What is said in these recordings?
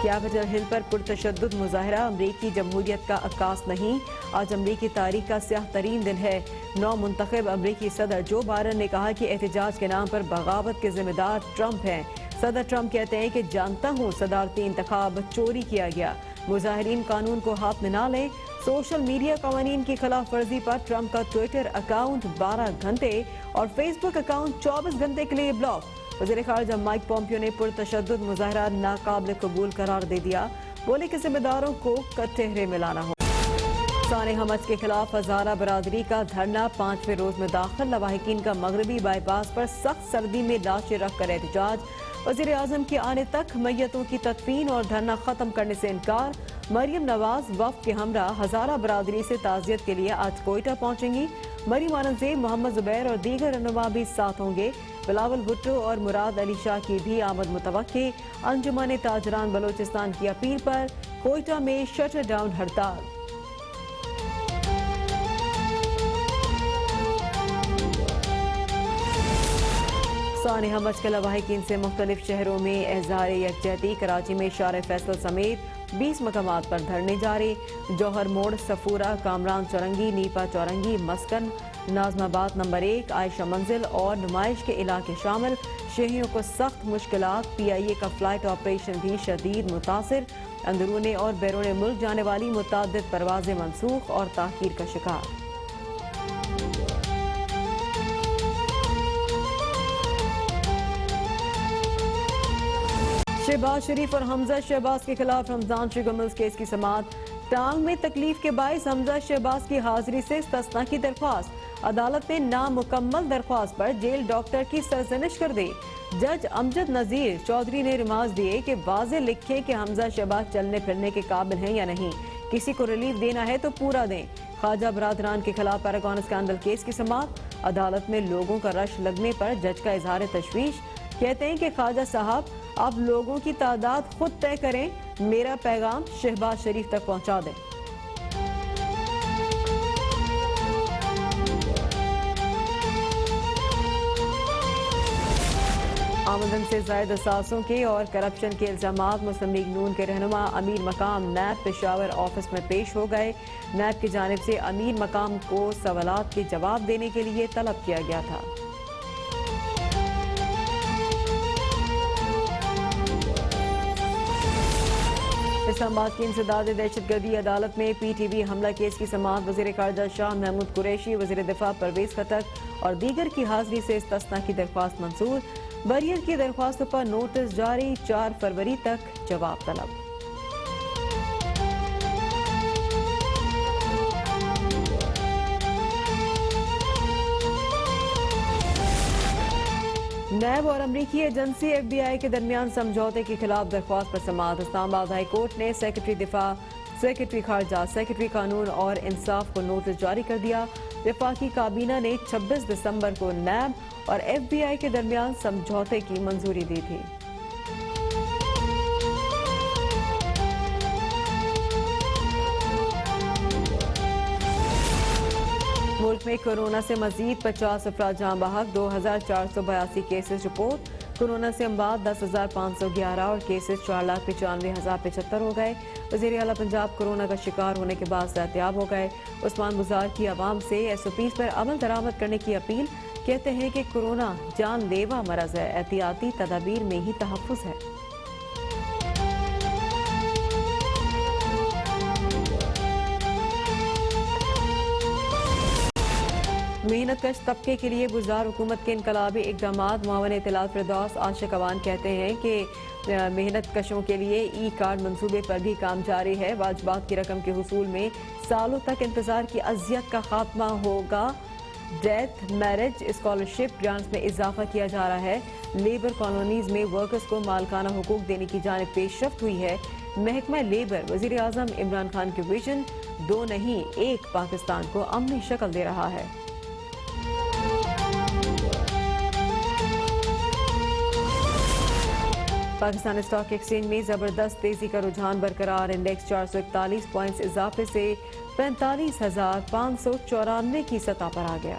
Capital ہل پر پرتشدد مظاہرہ امریکی جمہوریت کا عکاس نہیں، آج امریکی تاریخ کا سیاہ ترین دن ہے۔ نو منتخب امریکی صدر جو بائیڈن نے کہا کہ احتجاج کے نام پر بغاوت کے ذمہ دار ٹرمپ ہیں۔ صدر ٹرمپ کہتے ہیں کہ جانتا ہوں صدارتی انتخاب چوری کیا گیا، مظاہرین قانون کو ہاتھ میں نہ لیں۔ سوشل میڈیا قوانین کی خلاف ورزی پر ٹرمپ کا ٹویٹر اکاؤنٹ 12 گھنٹے اور فیس بک اکاؤنٹ 24 گھنٹے کے لیے بلاک۔ وزیر خارجہ مائک پومپیو نے پرتشدد مظاہرہ ناقابل قبول قرار دے دیا، بولے کہ ذمہ داروں کو کٹہرے میں لانا ہو۔ سانحہ حج کے خلاف ہزارہ برادری کا دھرنا 5ویں روز میں داخل، لواحقین کا مغربی بائی پاس پر سخت سردی میں لاشیں رکھ کر احتجاج۔ وزیر اعظم کے آنے تک میتوں کی تدفین اور دھرنا ختم کرنے سے انکار۔ مریم نواز وفد کے ہمراہ ہزارہ برادری سے تعزیت کے لیے آج کوئٹہ پہنچیں گی۔ مریم اورنگزیب، محمد زبیر اور دیگر رہنما بھی ساتھ ہوں گے۔ بلاول بھٹو اور مراد علی شاہ کی بھی آمد متوقع۔ انجمن تاجران بلوچستان کی اپیل پر کوئٹہ میں شٹر ڈاؤن ہڑتال۔ سانحہ حج کے لواحقین سے مختلف شہروں میں اظہار یکجہتی، کراچی میں شارع فیصل سمیت 20 مقامات پر دھرنے جاری۔ جوہر موڑ، صفورہ، کامران چورنگی، نیپا چورنگی، مسکن، ناظم آباد نمبر 1، عائشہ منزل اور نمائش کے علاقے شامل۔ شہریوں کو سخت مشکلات، پی آئی اے کا فلائٹ آپریشن بھی شدید متاثر۔ اندرون اور بیرون ملک جانے والی متعدد پروازیں منسوخ اور تاخیر کا شکار۔ شہباز شریف اور حمزہ شہباز کے خلاف رمضان شوگر ملز کیس کی سماعت۔ ٹانگ میں تکلیف کے باعث حمزہ شہباز کی حاضری سے استثناء کی درخواست، عدالت نے نامکمل درخواست پر جیل ڈاکٹر کی سرزنش کر دی۔ جج امجد نذیر چودھری نے ریمارکس دیے کہ واضح لکھیں کہ حمزہ شہباز چلنے پھرنے کے قابل ہیں یا نہیں، کسی کو ریلیف دینا ہے تو پورا دیں۔ خواجہ برادران کے خلاف پیراگون اسکینڈل کیس کی سماعت، عدالت میں لوگوں کا رش لگنے پر جج کا اظہار تشویش، کہتے ہیں کہ خواجہ صاحب آپ لوگوں کی تعداد خود طے کریں، میرا پیغام شہباز شریف تک پہنچا دیں۔ آمدن سے زائد اثاثوں کے اور کرپشن کے الزامات مسلم لیگ نون کے رہنما امیر مقام نیب پشاور آفس میں پیش ہو گئے۔ نیب کی جانب سے امیر مقام کو سوالات کے جواب دینے کے لیے طلب کیا گیا تھا۔ اسلام آباد کی انسداد دہشت گردی عدالت میں پی ٹی وی حملہ کیس کی سماعت، وزیر خارجہ شاہ محمود قریشی، وزیر دفاع پرویز خٹک اور دیگر کی حاضری سے استثناء کی درخواست منظور۔ بریئر کی درخواستوں پر نوٹس جاری، 4 فروری تک جواب طلب۔ نیب اور امریکی ایجنسی ایف بی آئی کے درمیان سمجھوتے کے خلاف درخواست پر سماعت۔ اسلام آباد ہائی کورٹ نے سیکرٹری دفاع، سیکرٹری خارجہ، سیکرٹری قانون اور انصاف کو نوٹس جاری کر دیا۔ وفاقی کابینہ نے 26 دسمبر کو نیب اور ایف بی آئی کے درمیان سمجھوتے کی منظوری دی تھی۔ ملک میں کورونا سے مزید 50 افراد جاں بحق، 2482 کیسز رپورٹ۔ کورونا سے اموات 10,511 اور کیسز 4,95,075 ہو گئے۔ وزیر اعلیٰ پنجاب کورونا کا شکار ہونے کے بعد صحت یاب ہو گئے۔ عثمان گزار کی عوام سے ایس او پیز پر عمل درآمد کرنے کی اپیل، کہتے ہیں کہ کورونا جان لیوا مرض ہے، احتیاطی تدابیر میں ہی تحفظ ہے۔ محنت کش طبقے کے لیے گزار حکومت کے انقلابی اقدامات، معاون اطلاعات فردوس عاشق اوان کہتے ہیں کہ محنت کشوں کے لیے ای کارڈ منصوبے پر بھی کام جاری ہے۔ واجبات کی رقم کے حصول میں سالوں تک انتظار کی اذیت کا خاتمہ ہوگا۔ ڈیتھ، میرج، اسکالرشپ، گرانٹس میں اضافہ کیا جا رہا ہے۔ لیبر کالونیز میں ورکرز کو مالکانہ حقوق دینے کی جانب پیش رفت ہوئی ہے۔ محکمہ لیبر وزیر اعظم عمران خان کے ویژن 2 نہیں 1 پاکستان کو عملی شکل دے رہا ہے۔ پاکستان اسٹاک ایکسچینج میں زبردست تیزی کا رجحان برقرار، انڈیکس 441 پوائنٹس اضافے سے 45,594 کی سطح پر آ گیا۔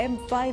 M5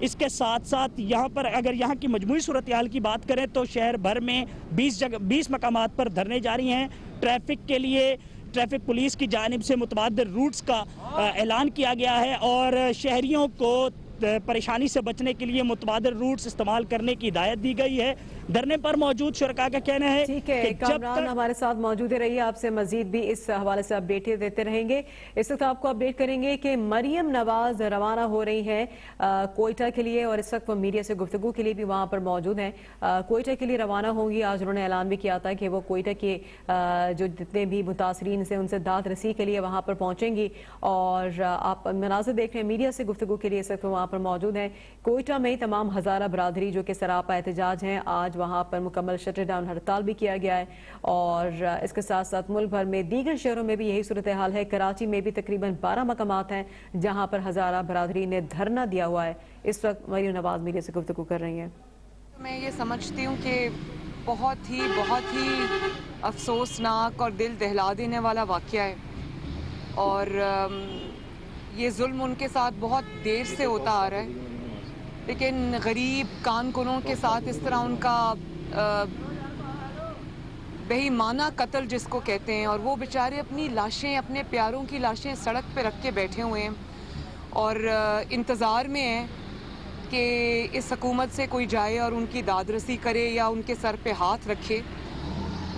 اس کے ساتھ ساتھ یہاں پر اگر یہاں کی مجموعی صورتحال کی بات کریں تو شہر بھر میں 20 مقامات پر دھرنے جاری ہیں. ٹریفک کے لیے ٹریفک پولیس کی جانب سے متبادل روٹس کا اعلان کیا گیا ہے اور شہریوں کو پریشانی سے بچنے کے لیے متبادل روٹس استعمال کرنے کی ہدایت دی گئی ہے. دھرنے پر موجود شرکاء کا کہنا ہے ٹھیک ہے کامران ہمارے ساتھ موجود رہیے، آپ سے مزید بھی اس حوالے سے اپڈیٹ دیتے رہیں گے. اس وقت آپ کو اپڈیٹ کریں گے کہ مریم نواز روانہ ہو رہی ہیں کوئٹہ کے لیے اور اس وقت وہ میڈیا سے گفتگو کے لیے بھی وہاں پر موجود ہیں. کوئٹہ کے لیے روانہ ہوں گی. آج انہوں نے اعلان بھی کیا تھا کہ وہ کوئٹہ کے جو جتنے بھی متاثرین سے ان سے داد رسی کے لیے وہاں پر پہنچیں گی اور آپ مناظر دیکھ رہے ہیں میڈیا سے گفتگو کے لیے اس وقت وہاں پر موجود ہیں. کوئٹہ میں تمام ہزارہ برادری جو کہ سراپا احتجاج ہیں، آج وہاں پر مکمل شٹر ڈاؤن ہڑتال بھی کیا گیا ہے اور اس کے ساتھ ساتھ ملک بھر میں دیگر شہروں میں بھی یہی صورتحال ہے. کراچی میں بھی تقریباً 12 مقامات ہیں جہاں پر ہزارہ برادری نے دھرنا دیا ہوا ہے. اس وقت مریم نواز میڈیا سے گفتگو کر رہی ہیں. میں یہ سمجھتی ہوں کہ بہت ہی افسوسناک اور دل دہلا دینے والا واقعہ ہے اور یہ ظلم ان کے ساتھ بہت دیر سے ہوتا آ رہا ہے، لیکن غریب کان کنوں کے ساتھ اس طرح ان کا بے ایمانہ قتل جس کو کہتے ہیں، اور وہ بیچارے اپنی لاشیں، اپنے پیاروں کی لاشیں سڑک پہ رکھ کے بیٹھے ہوئے ہیں اور انتظار میں ہیں کہ اس حکومت سے کوئی جائے اور ان کی داد رسی کرے یا ان کے سر پہ ہاتھ رکھے.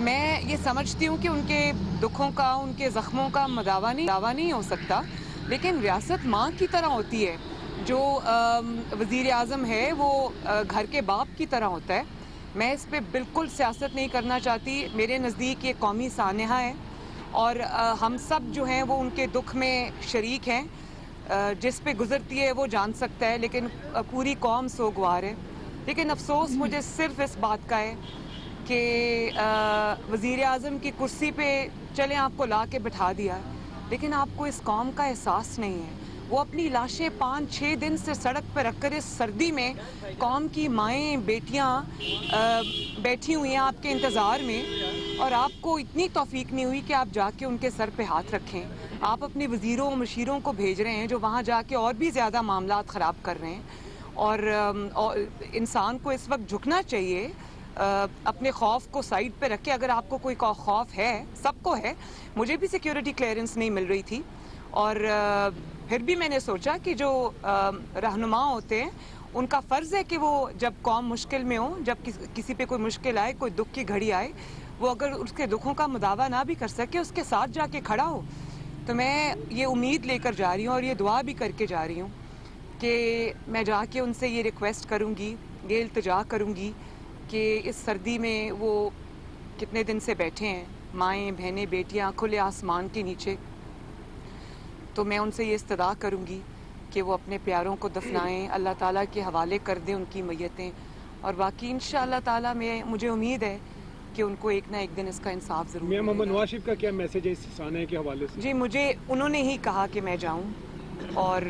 میں یہ سمجھتی ہوں کہ ان کے دکھوں کا، ان کے زخموں کا دعویٰ نہیں ہو سکتا، لیکن ریاست ماں کی طرح ہوتی ہے. جو وزیر اعظم ہے وہ گھر کے باپ کی طرح ہوتا ہے. میں اس پہ بالکل سیاست نہیں کرنا چاہتی. میرے نزدیک یہ قومی سانحہ ہے اور ہم سب جو ہیں وہ ان کے دکھ میں شریک ہیں. جس پہ گزرتی ہے وہ جان سکتا ہے، لیکن پوری قوم سوگوار ہے. لیکن افسوس مجھے صرف اس بات کا ہے کہ وزیر اعظم کی کرسی پہ چلیں آپ کو لا کے بٹھا دیا، لیکن آپ کو اس قوم کا احساس نہیں ہے. وہ اپنی لاشیں 5-6 دن سے سڑک پہ رکھ کر اس سردی میں قوم کی مائیں بیٹیاں بیٹھی ہوئی ہیں آپ کے انتظار میں، اور آپ کو اتنی توفیق نہیں ہوئی کہ آپ جا کے ان کے سر پہ ہاتھ رکھیں. آپ اپنے وزیروں و مشیروں کو بھیج رہے ہیں جو وہاں جا کے اور بھی زیادہ معاملات خراب کر رہے ہیں. اور انسان کو اس وقت جھکنا چاہیے، اپنے خوف کو سائیڈ پہ رکھ کے. اگر آپ کو کوئی خوف ہے، سب کو ہے، مجھے بھی سیکیورٹی کلیئرنس نہیں مل رہی تھی، اور پھر بھی میں نے سوچا کہ جو رہنما ہوتے ہیں ان کا فرض ہے کہ وہ جب قوم مشکل میں ہو، جب کسی پہ کوئی مشکل آئے، کوئی دکھ کی گھڑی آئے، وہ اگر اس کے دکھوں کا مداوع نہ بھی کر سکے، اس کے ساتھ جا کے کھڑا ہو. تو میں یہ امید لے کر جا رہی ہوں اور یہ دعا بھی کر کے جا رہی ہوں کہ میں جا کے ان سے یہ ریکویسٹ کروں گی، یہ التجا کروں گی کہ اس سردی میں وہ کتنے دن سے بیٹھے ہیں، مائیں بہنیں بیٹیاں کھلے آسمان کے نیچے. تو میں ان سے یہ استدعا کروں گی کہ وہ اپنے پیاروں کو دفنائیں، اللہ تعالیٰ کے حوالے کر دیں ان کی میتیں، اور باقی انشاءاللہ تعالیٰ مجھے امید ہے کہ ان کو ایک نہ ایک دن اس کا انصاف ضرور ملے گا. محمد نواز شریف کا کیا میسج ہے اس سانحے کے حوالے سے؟ جی مجھے انہوں نے ہی کہا کہ میں جاؤں اور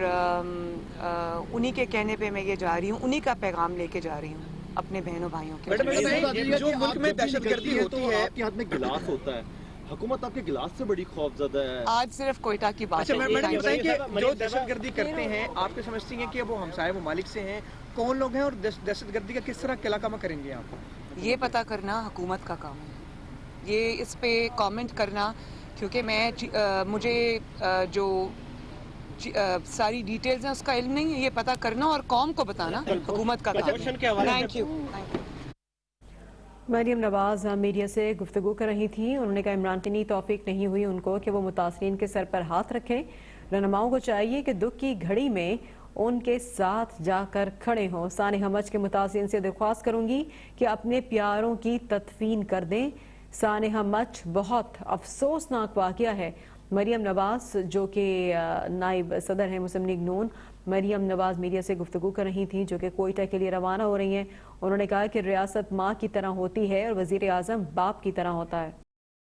انہی کے کہنے پہ میں یہ جا رہی ہوں، انہی کا پیغام لے کے جا رہی ہوں اپنے بہنوں بھائیوں کے. جو ملک میں دہشت گردی ہوتی ہے، آپ کے ہاتھ میں گلاس ہوتا ہے، حکومت آپ کے گلاس سے بڑی خوف زدہ ہے. آج صرف کوئٹہ کی بات ہے. میڈم بتائیں کہ جو دہشت گردی کرتے ہیں آپ کے سمجھتی ہیں کہ وہ ہمسائے ممالک سے ہیں، کون لوگ ہیں اور دہشت گردی کا کس طرح قلعہ کما کریں گے آپ؟ یہ پتہ کرنا حکومت کا کام ہے، یہ اس پہ کامنٹ کرنا، کیونکہ مجھے جو ساری ڈیٹیلز ہیں اس کا علم نہیں ہے. یہ پتہ کرنا اور قوم کو بتانا حکومت کا کام ہے. Thank you. Maryam Nawaz media سے گفتگو کر رہی تھی. انہوں نے کہا عمران کی اتنی توفیق نہیں ہوئی ان کو کہ وہ متاثرین کے سر پر ہاتھ رکھیں. رہنماؤں کو چاہیے کہ دکھ کی گھڑی میں ان کے ساتھ جا کر کھڑے ہوں. سانحہ مچ کے متاثرین سے درخواست کروں گی کہ اپنے پیاروں کی تدفین کر دیں. سانحہ مچ بہت افسوسناک واقعہ ہے. مریم نواز جو کہ نائب صدر ہیں مسلم لیگ نون، مریم نواز میڈیا سے گفتگو کر رہی تھیں جو کہ کوئٹہ کے لیے روانہ ہو رہی ہیں. انہوں نے کہا کہ ریاست ماں کی طرح ہوتی ہے اور وزیر اعظم باپ کی طرح ہوتا ہے.